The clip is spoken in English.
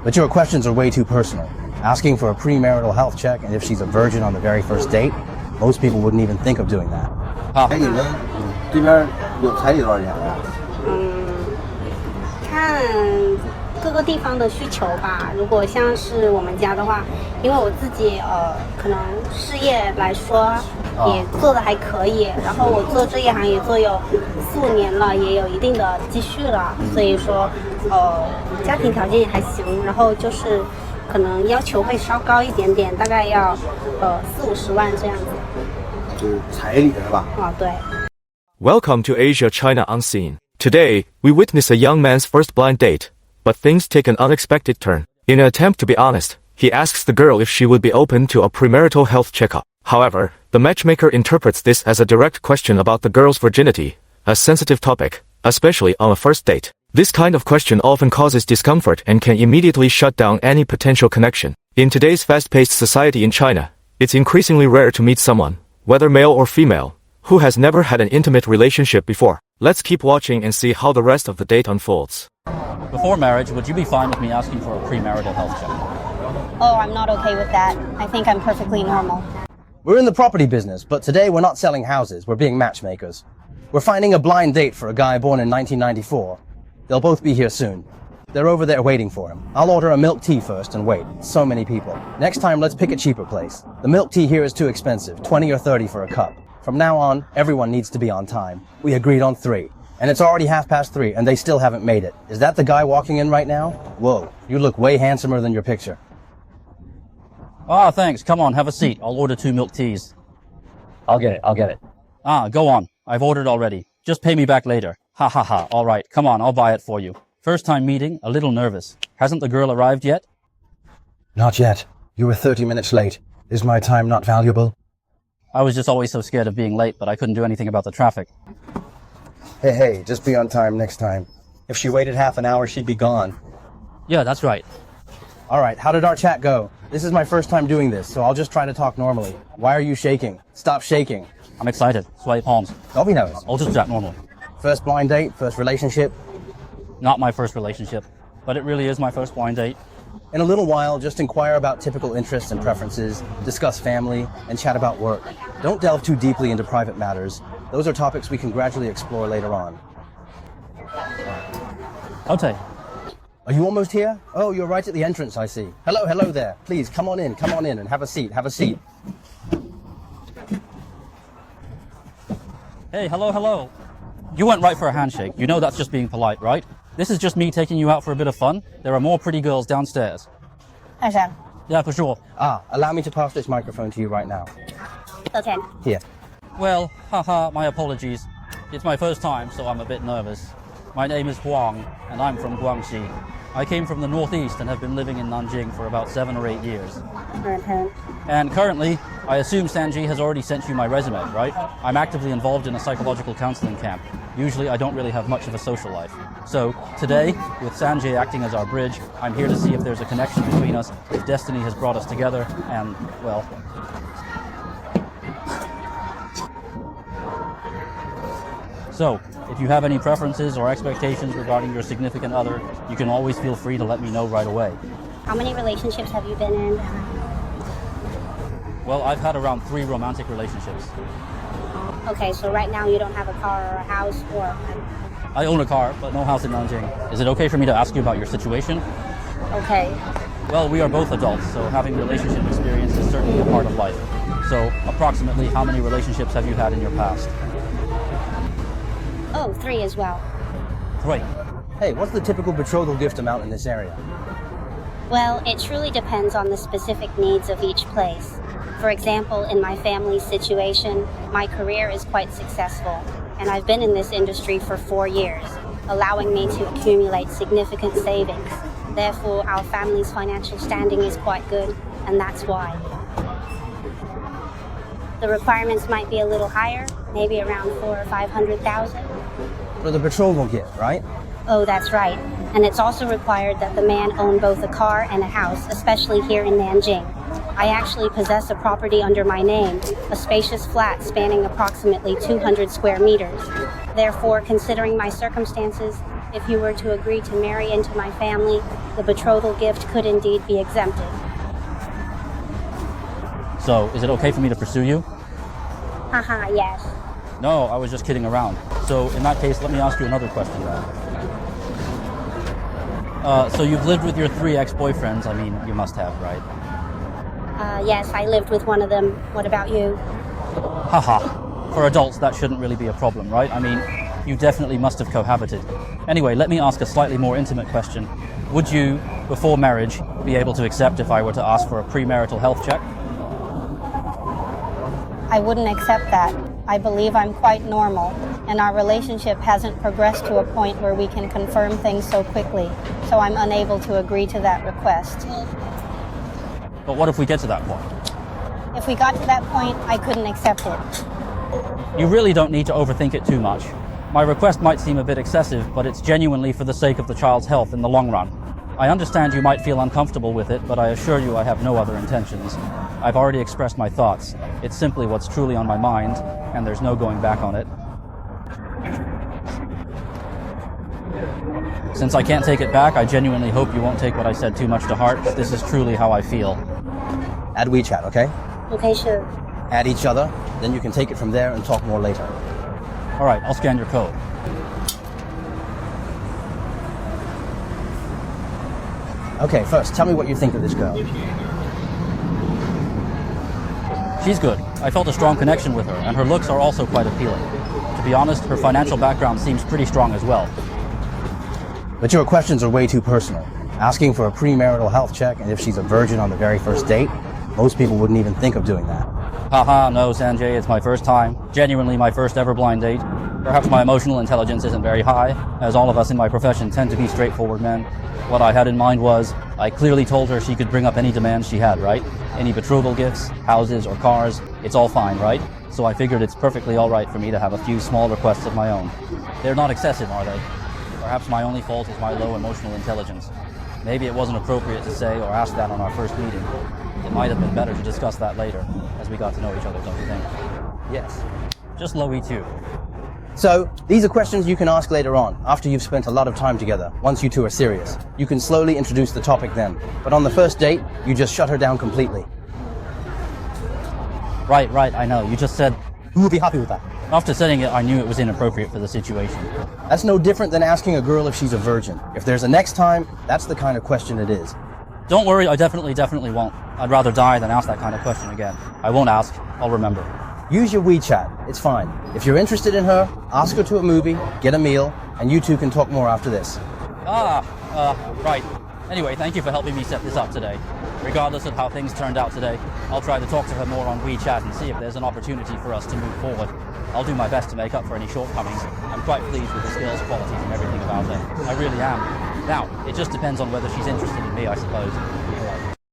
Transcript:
But your questions are way too personal. Asking for a premarital health check and if she's a virgin on the very first date, most people wouldn't even think of doing that. 好，你们这边有彩礼多少钱？看各个地方的需求吧。如果像是我们家的话，因为我自己可能事业来说也做的还可以，然后我做这一行也做有4-5年了，也有一定的积蓄了，所以说家庭条件也还行，然后就是可能要求会稍高一点点，大概要40-50万这样子。就是彩礼是吧？对。Welcome to Asia China Unseen. Today, we witness a young man's first blind date, but things take an unexpected turn. In an attempt to be honest, he asks the girl if she would be open to a premarital health checkup. However, the matchmaker interprets this as a direct question about the girl's virginity, a sensitive topic, especially on a first date. This kind of question often causes discomfort and can immediately shut down any potential connection. In today's fast-paced society in China, it's increasingly rare to meet someone, whether male or female, who has never had an intimate relationship before. Let's keep watching and see how the rest of the date unfolds. Before marriage, would you be fine with me asking for a premarital health check? Oh, I'm not okay with that. I think I'm perfectly normal. We're in the property business, but today we're not selling houses, we're being matchmakers. We're finding a blind date for a guy born in 1994. They'll both be here soon. They're over there waiting for him. I'll order a milk tea first and wait. So many people. Next time, let's pick a cheaper place. The milk tea here is too expensive, 20 or 30 for a cup. From now on, everyone needs to be on time. We agreed on 3. And it's already 3:30, and they still haven't made it. Is that the guy walking in right now? Whoa, you look way handsomer than your picture. Ah, thanks. Come on, have a seat. I'll order 2 milk teas. I'll get it. Ah, go on. I've ordered already. Just pay me back later. Ha ha ha. All right. Come on, I'll buy it for you. First time meeting, a little nervous. Hasn't the girl arrived yet? Not yet. You were 30 minutes late. Is my time not valuable? I was just always so scared of being late, but I couldn't do anything about the traffic. Hey, just be on time next time. If she waited half an hour, she'd be gone. Yeah, that's right. All right, how did our chat go? This is my first time doing this, so I'll just try to talk normally. Why are you shaking? Stop shaking. I'm excited. Sweaty palms. Don't be nervous. I'll just chat normally. First blind date, first relationship. Not my first relationship, but it really is my first blind date. In a little while, just inquire about typical interests and preferences, discuss family, and chat about work. Don't delve too deeply into private matters. Those are topics we can gradually explore later on. Okay. Are you almost here? Oh, you're right at the entrance, I see. Hello there. Please, come on in, and have a seat. Hey, hello. You went right for a handshake. You know that's just being polite, right? This is just me taking you out for a bit of fun. There are more pretty girls downstairs. Yeah, for sure. Allow me to pass this microphone to you right now. Okay. Here. Well, haha, my apologies. It's my first time, so I'm a bit nervous. My name is Huang, and I'm from Guangxi. I came from the northeast and have been living in Nanjing for about 7 or 8 years. And currently, I assume Sanji has already sent you my resume, right? I'm actively involved in a psychological counseling camp. Usually, I don't really have much of a social life. So, today, with Sanjay acting as our bridge, I'm here to see if there's a connection between us, if destiny has brought us together, and, well... So, if you have any preferences or expectations regarding your significant other, you can always feel free to let me know right away. How many relationships have you been in? Well, I've had around 3 romantic relationships. Okay, so right now you don't have a car or a house or... I own a car, but no house in Nanjing. Is it okay for me to ask you about your situation? Okay. Well, we are both adults, so having relationship experience is certainly a part of life. So, approximately how many relationships have you had in your past? Oh, 3 as well. 3. Hey, what's the typical betrothal gift amount in this area? Well, it truly depends on the specific needs of each place. For example, in my family's situation, my career is quite successful, and I've been in this industry for 4 years, allowing me to accumulate significant savings. Therefore, our family's financial standing is quite good, and that's why. The requirements might be a little higher, maybe around 400,000 or 500,000. For the betrothal gift, right? Oh, that's right. And it's also required that the man own both a car and a house, especially here in Nanjing. I actually possess a property under my name, a spacious flat spanning approximately 200 square meters. Therefore, considering my circumstances, if you were to agree to marry into my family, the betrothal gift could indeed be exempted. So, is it okay for me to pursue you? Haha, yes. No, I was just kidding around. So, in that case, let me ask you another question then. So you've lived with your 3 ex-boyfriends, I mean, you must have, right? Yes, I lived with one of them. What about you? Haha. For adults, that shouldn't really be a problem, right? I mean, you definitely must have cohabited. Anyway, let me ask a slightly more intimate question. Would you, before marriage, be able to accept if I were to ask for a premarital health check? I wouldn't accept that. I believe I'm quite normal, and our relationship hasn't progressed to a point where we can confirm things so quickly, so I'm unable to agree to that request. But what if we get to that point? If we got to that point, I couldn't accept it. You really don't need to overthink it too much. My request might seem a bit excessive, but it's genuinely for the sake of the child's health in the long run. I understand you might feel uncomfortable with it, but I assure you I have no other intentions. I've already expressed my thoughts. It's simply what's truly on my mind, and there's no going back on it. Since I can't take it back, I genuinely hope you won't take what I said too much to heart, but this is truly how I feel. Add WeChat, okay? Okay, sure. Add each other, then you can take it from there and talk more later. All right, I'll scan your code. Okay, first, tell me what you think of this girl. She's good. I felt a strong connection with her, and her looks are also quite appealing. To be honest, her financial background seems pretty strong as well. But your questions are way too personal. Asking for a premarital health check and if she's a virgin on the very first date, most people wouldn't even think of doing that. Haha, no, Sanjay, it's my first time. Genuinely my first ever blind date. Perhaps my emotional intelligence isn't very high, as all of us in my profession tend to be straightforward men. What I had in mind was, I clearly told her she could bring up any demands she had, right? Any betrothal gifts, houses, or cars, it's all fine, right? So I figured it's perfectly alright for me to have a few small requests of my own. They're not excessive, are they? Perhaps my only fault is my low emotional intelligence. Maybe it wasn't appropriate to say or ask that on our first meeting. It might have been better to discuss that later, as we got to know each other, don't you think? Yes. Just low E2. So, these are questions you can ask later on, after you've spent a lot of time together, once you two are serious. You can slowly introduce the topic then. But on the first date, you just shut her down completely. Right, I know. You just said... Who will be happy with that? After saying it, I knew it was inappropriate for the situation. That's no different than asking a girl if she's a virgin. If there's a next time, that's the kind of question it is. Don't worry, I definitely won't. I'd rather die than ask that kind of question again. I won't ask. I'll remember. Use your WeChat. It's fine. If you're interested in her, ask her to a movie, get a meal, and you two can talk more after this. Right. Anyway, thank you for helping me set this up today. Regardless of how things turned out today, I'll try to talk to her more on WeChat and see if there's an opportunity for us to move forward. I'll do my best to make up for any shortcomings. I'm quite pleased with the skills, qualities, and everything about her. I really am. Now, it just depends on whether she's interested in me, I suppose.